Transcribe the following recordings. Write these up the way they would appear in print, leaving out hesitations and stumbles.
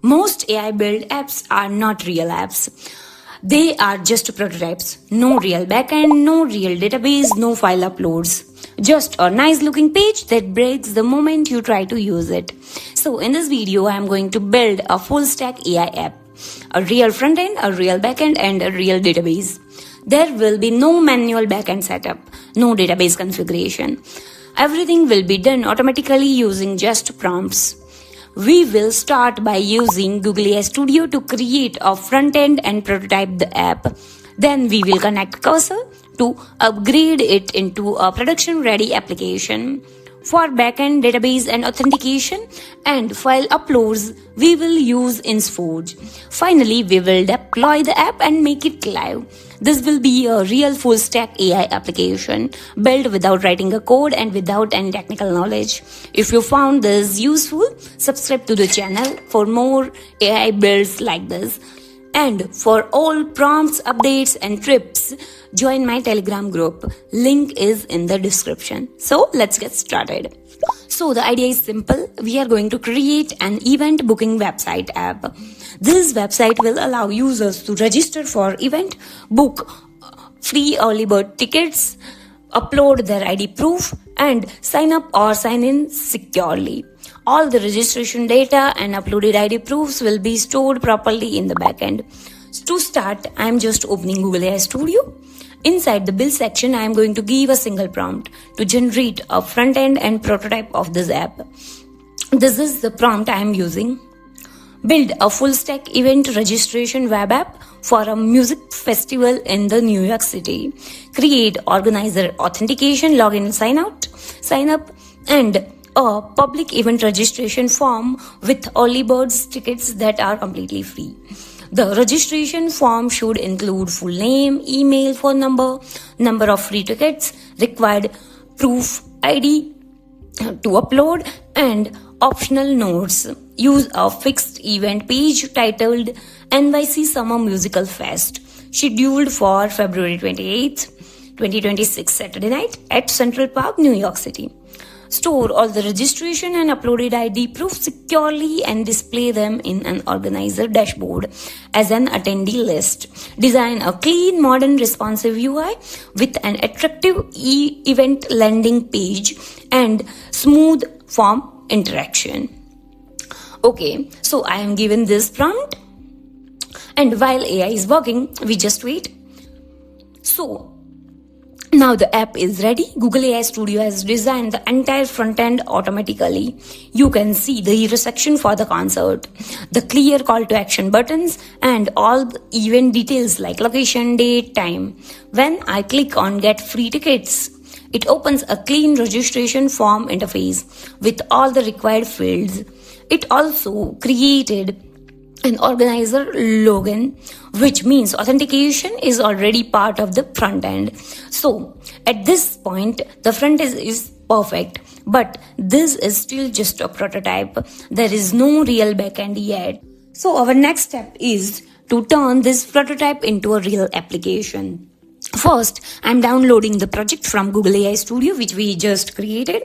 Most AI built apps are not real apps. They are just prototypes. No real backend, no real database, no file uploads. Just a nice looking page that breaks the moment you try to use it. So in this video, I am going to build a full stack AI app. A real front end, a real backend, and a real database. There will be no manual backend setup, no database configuration. Everything will be done automatically using just prompts. We will start by using Google AI Studio to create a front end and prototype the app. Then we will connect Cursor to upgrade it into a production ready application. For backend, database and authentication and file uploads, we will use InsForge. Finally, we will deploy the app and make it live. This will be a real full stack AI application built without writing a code and without any technical knowledge. If you found this useful, subscribe to the channel for more AI builds like this. And for all prompts, updates and tips, join my Telegram group. Link is in the description. So let's get started. So the idea is simple. We are going to create an event booking website app. This website will allow users to register for event, book free early bird tickets, upload their ID proof, and sign up or sign in securely. All the registration data and uploaded ID proofs will be stored properly in the backend. To start, I am just opening Google AI Studio. Inside the build section, I am going to give a single prompt to generate a front end and prototype of this app. This is the prompt I am using. Build a full stack event registration web app for a music festival in the New York City. Create organizer authentication, login, sign up, and a public event registration form with early birds tickets that are completely free. The registration form should include full name, email, phone number, number of free tickets, required proof ID to upload, and optional notes. Use a fixed event page titled NYC Summer Musical Fest, scheduled for February 28th, 2026 Saturday night at Central Park, New York City. Store all the registration and uploaded ID proof securely and display them in an organizer dashboard as an attendee list. Design a clean, modern, responsive UI with an attractive event landing page and smooth form interaction. Okay, so I am given this prompt, and while AI is working, we just wait. So now the app is ready. Google AI Studio has designed the entire front end automatically. You can see the hero section for the concert, the clear call to action buttons, and all the event details like location, date, time. When I click on get free tickets, it opens a clean registration form interface with all the required fields. It also created an organizer login, which means authentication is already part of the front end. So at this point, the front end is perfect, but this is still just a prototype. There is no real backend yet. So our next step is to turn this prototype into a real application. First, I'm downloading the project from Google AI Studio, which we just created.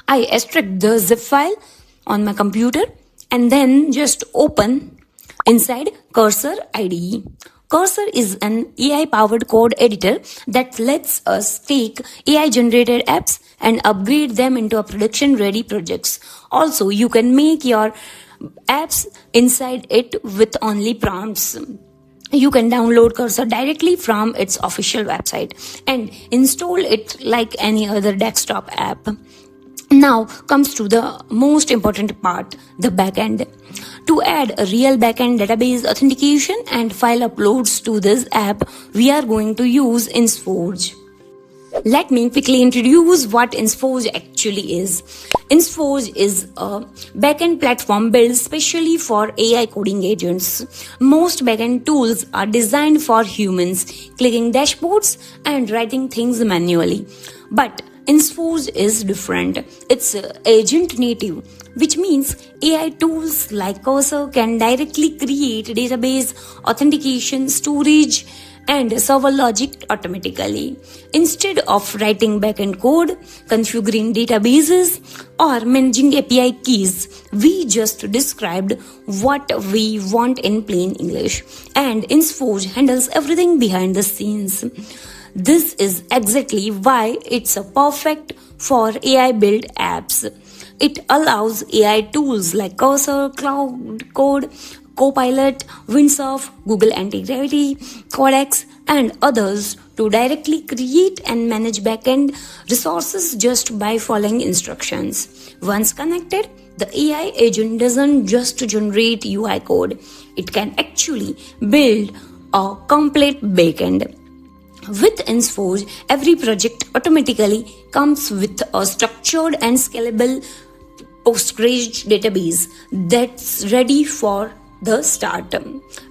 I extract the zip file on my computer and then just open inside Cursor IDE. Cursor is an AI-powered code editor that lets us take AI-generated apps and upgrade them into a production-ready projects. Also, you can make your apps inside it with only prompts. You can download Cursor directly from its official website and install it like any other desktop app. Now comes to the most important part, the backend. To add a real backend database authentication and file uploads to this app, we are going to use InsForge. Let me quickly introduce what InsForge actually is. InsForge is a backend platform built specially for AI coding agents. Most backend tools are designed for humans, clicking dashboards and writing things manually. But InsForge is different. It's agent native. which means AI tools like Cursor can directly create database, authentication, storage, and server logic automatically. Instead of writing backend code, configuring databases, or managing API keys, we just described what we want in plain English, and InsForge handles everything behind the scenes. This is exactly why it's a perfect for AI built apps. It allows AI tools like Cursor, Cloud Code, Copilot, Windsurf, Google Anti-Gravity, Codex, and others to directly create and manage backend resources just by following instructions. Once connected, the AI agent doesn't just generate UI code, it can actually build a complete backend. With InsForge, every project automatically comes with a structured and scalable Postgres database that's ready for the start.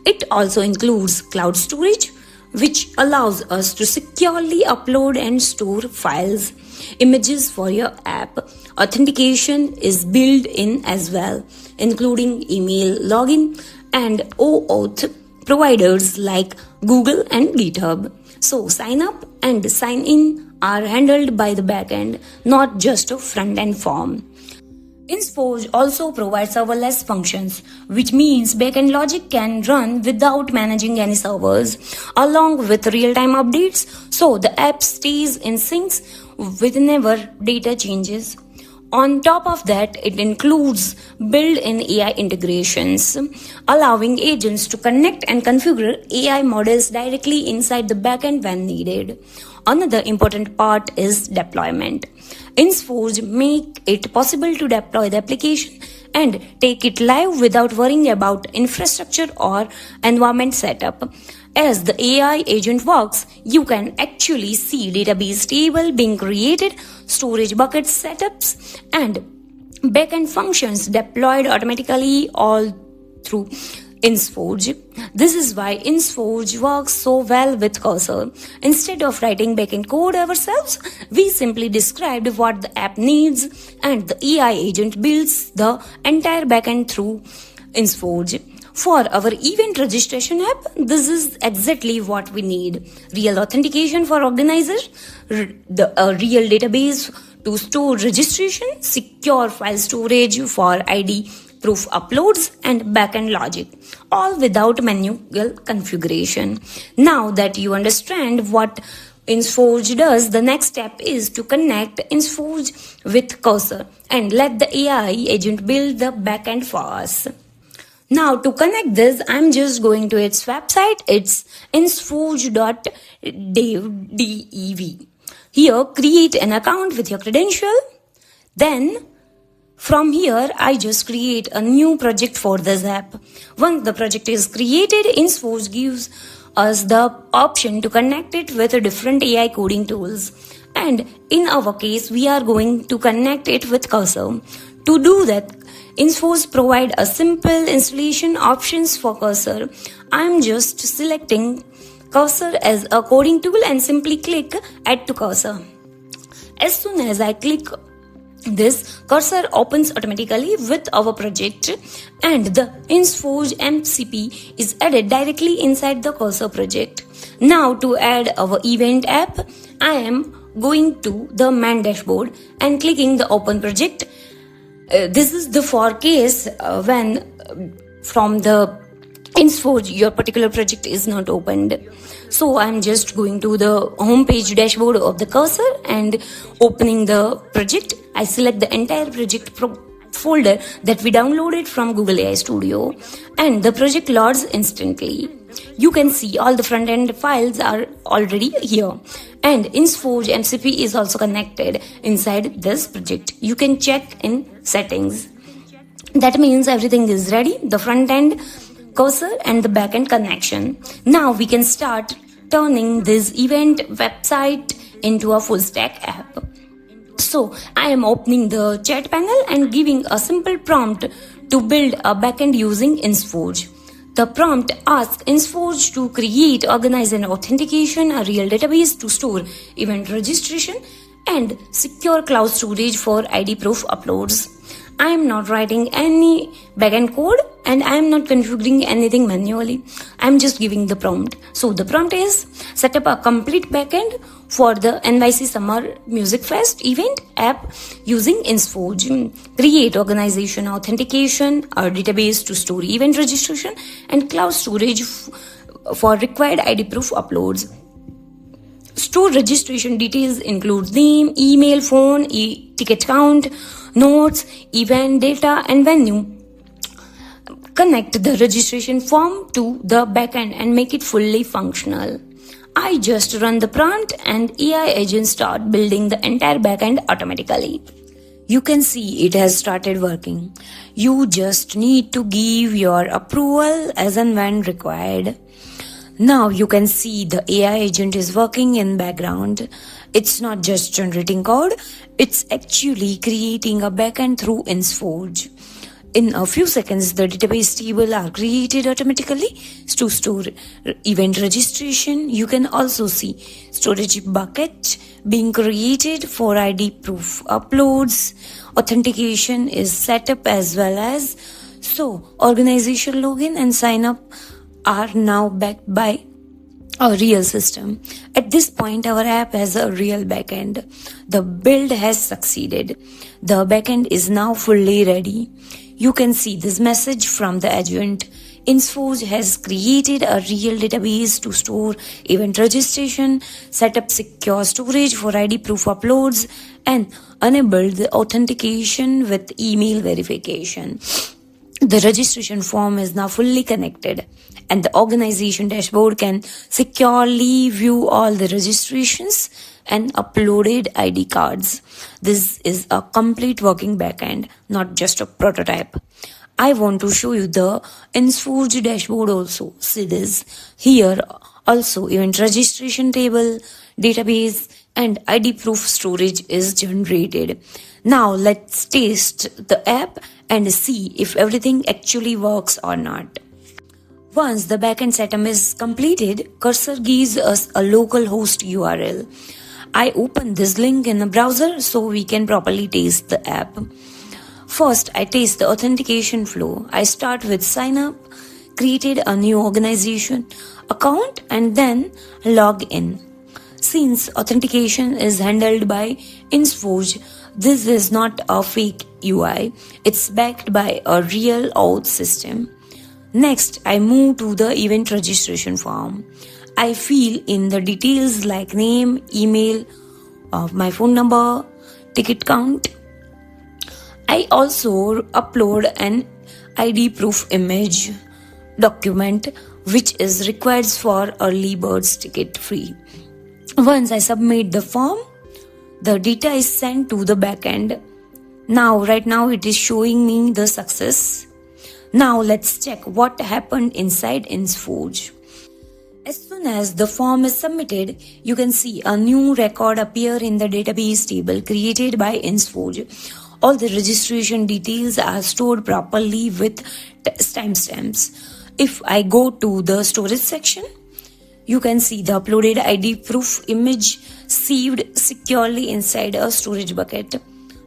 It also includes cloud storage, which allows us to securely upload and store files, images for your app. Authentication is built in as well, including email login and OAuth providers like Google and GitHub. So sign up and sign in are handled by the backend, not just a front-end form. InsForge also provides serverless functions, which means backend logic can run without managing any servers, along with real-time updates, so the app stays in sync whenever data changes. On top of that, it includes built-in AI integrations, allowing agents to connect and configure AI models directly inside the backend when needed. Another important part is deployment. InsForge make it possible to deploy the application and take it live without worrying about infrastructure or environment setup. As the AI agent works, you can actually see database table being created, storage buckets setups, and backend functions deployed automatically all through InsForge. This is why InsForge works so well with Cursor. Instead of writing backend code ourselves, we simply described what the app needs, and the AI agent builds the entire backend through InsForge. For our event registration app, this is exactly what we need. Real authentication for organizers, a real database to store registration, secure file storage for ID proof uploads, and backend logic, all without manual configuration. Now that you understand what InsForge does, the next step is to connect InsForge with Cursor and let the AI agent build the backend for us. Now to connect this, I'm just going to its website. It's insforge.dev. Here, create an account with your credential. Then, from here, I just create a new project for this app. Once the project is created, InsForge gives us the option to connect it with different AI coding tools. And in our case, we are going to connect it with Cursor. To do that, InsForge provide a simple installation options for Cursor. I'm just selecting Cursor as a coding tool and simply click Add to Cursor. As soon as I click this, Cursor opens automatically with our project, and the InsForge MCP is added directly inside the Cursor project. Now to add our event app, I am going to the main dashboard and clicking the open project. This is the for case when from the InsForge your particular project is not opened. So I'm just going to the home page dashboard of the Cursor and opening the project. I select the entire project folder that we downloaded from Google AI Studio, and the project loads instantly. You can see all the front-end files are already here, and InsForge MCP is also connected inside this project. You can check in settings. That means everything is ready, the front-end, Cursor, and the back-end connection. Now we can start turning this event website into a full-stack app. So I am opening the chat panel and giving a simple prompt to build a backend using InsForge. The prompt asks InsForge to create, organize, and authentication a real database to store event registration and secure cloud storage for ID proof uploads. I am not writing any backend code and I am not configuring anything manually. I am just giving the prompt. So the prompt is set up a complete backend for the NYC Summer Music Fest event app using InsForge. Create organization, authentication, a database to store event registration, and cloud storage for required ID proof uploads. Store registration details include name, email, phone, ticket count, notes, event data, and venue. Connect the registration form to the backend and make it fully functional. I just run the prompt and AI agent start building the entire backend automatically. You can see it has started working. You just need to give your approval as and when required. Now you can see the AI agent is working in background. It's not just generating code, it's actually creating a backend through InsForge. In a few seconds, the database table are created automatically to store event registration. You can also see storage bucket being created for ID proof uploads. Authentication is set up as well as. So, organization login and sign up are now backed by a real system. At this point, our app has a real backend. The build has succeeded. The backend is now fully ready. You can see this message from the agent. InsForge has created a real database to store event registration, set up secure storage for ID proof uploads, and enabled the authentication with email verification. The registration form is now fully connected, and the organization dashboard can securely view all the registrations and uploaded ID cards. This is a complete working backend, not just a prototype. I want to show you the InsForge dashboard also. See this. Here also event registration table, database, and ID proof storage is generated. Now let's test the app and see if everything actually works or not. Once the backend setup is completed, Cursor gives us a local host URL. I open this link in the browser so we can properly test the app. First, I test the authentication flow. I start with sign up, created a new organization account, and then log in. Since authentication is handled by InsForge, this is not a fake UI. It's backed by a real auth system. Next, I move to the event registration form. I fill in the details like name, email, my phone number, ticket count. I also upload an ID proof image document which is required for early birds ticket free. Once I submit the form, the data is sent to the backend. Right now it is showing me the success. Now let's check what happened inside InsForge. As soon as the form is submitted, you can see a new record appear in the database table created by InsForge. All the registration details are stored properly with timestamps. If I go to the storage section, you can see the uploaded ID proof image saved securely inside a storage bucket.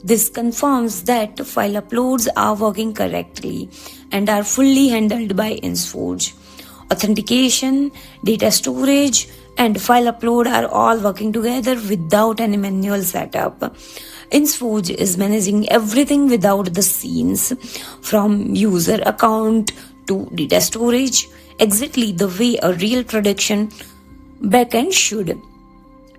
This confirms that file uploads are working correctly and are fully handled by InsForge. Authentication, data storage, and file upload are all working together without any manual setup. InsForge is managing everything without the scenes, from user account to data storage, exactly the way a real production backend should.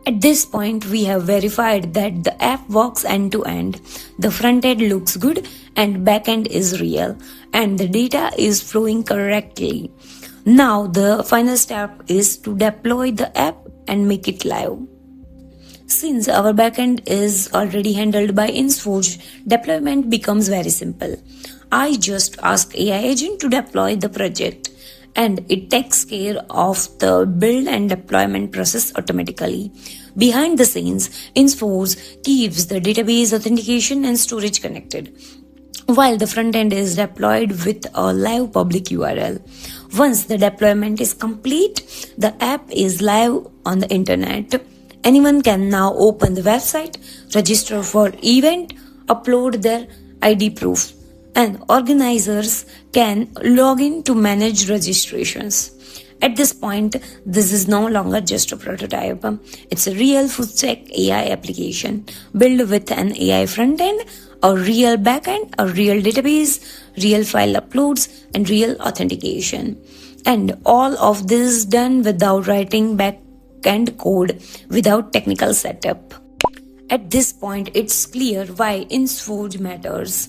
At this point, we have verified that the app works end to end. The front end looks good and backend is real, and the data is flowing correctly. Now the final step is to deploy the app and make it live. Since our backend is already handled by InsForge, deployment becomes very simple. I just ask AI agent to deploy the project, and it takes care of the build and deployment process automatically. Behind the scenes, InsForge keeps the database authentication and storage connected, while the front end is deployed with a live public URL. Once the deployment is complete, the app is live on the internet. Anyone can now open the website, register for event, upload their ID proof, and organizers can log in to manage registrations. At this point, this is no longer just a prototype. It's a real full-stack AI application built with an AI front-end, a real backend, a real database, real file uploads, and real authentication. And all of this done without writing backend code, without technical setup. At this point, it's clear why InsForge matters.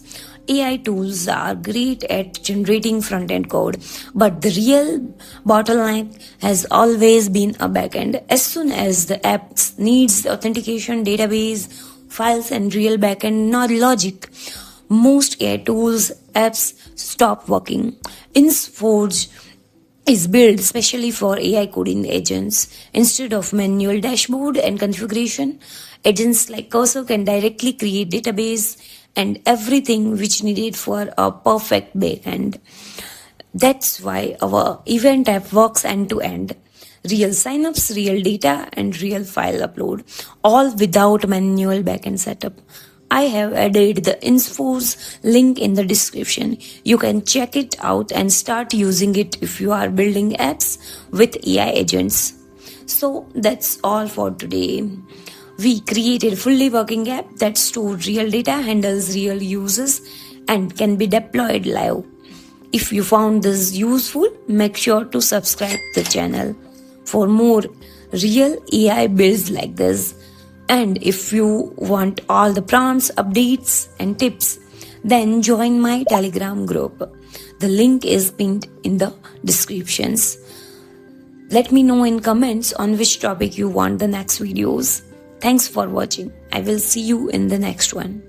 AI tools are great at generating front-end code, but the real bottleneck has always been a backend. As soon as the app needs the authentication, database, files, and real backend logic, most AI tools apps stop working. InsForge is built specially for AI coding agents. Instead of manual dashboard and configuration, agents like Cursor can directly create database and everything which needed for a perfect backend. That's why our event app works end to end. Real signups, real data, and real file upload, all without manual backend setup. I have added the InsForge link in the description. You can check it out and start using it if you are building apps with AI agents. So that's all for today. We created a fully working app that stores real data, handles real users, and can be deployed live. If you found this useful, make sure to subscribe to the channel for more real AI builds like this. And if you want all the prompts, updates, and tips, then join my Telegram group. The link is pinned in the descriptions. Let me know in comments on which topic you want the next videos. Thanks for watching. I will see you in the next one.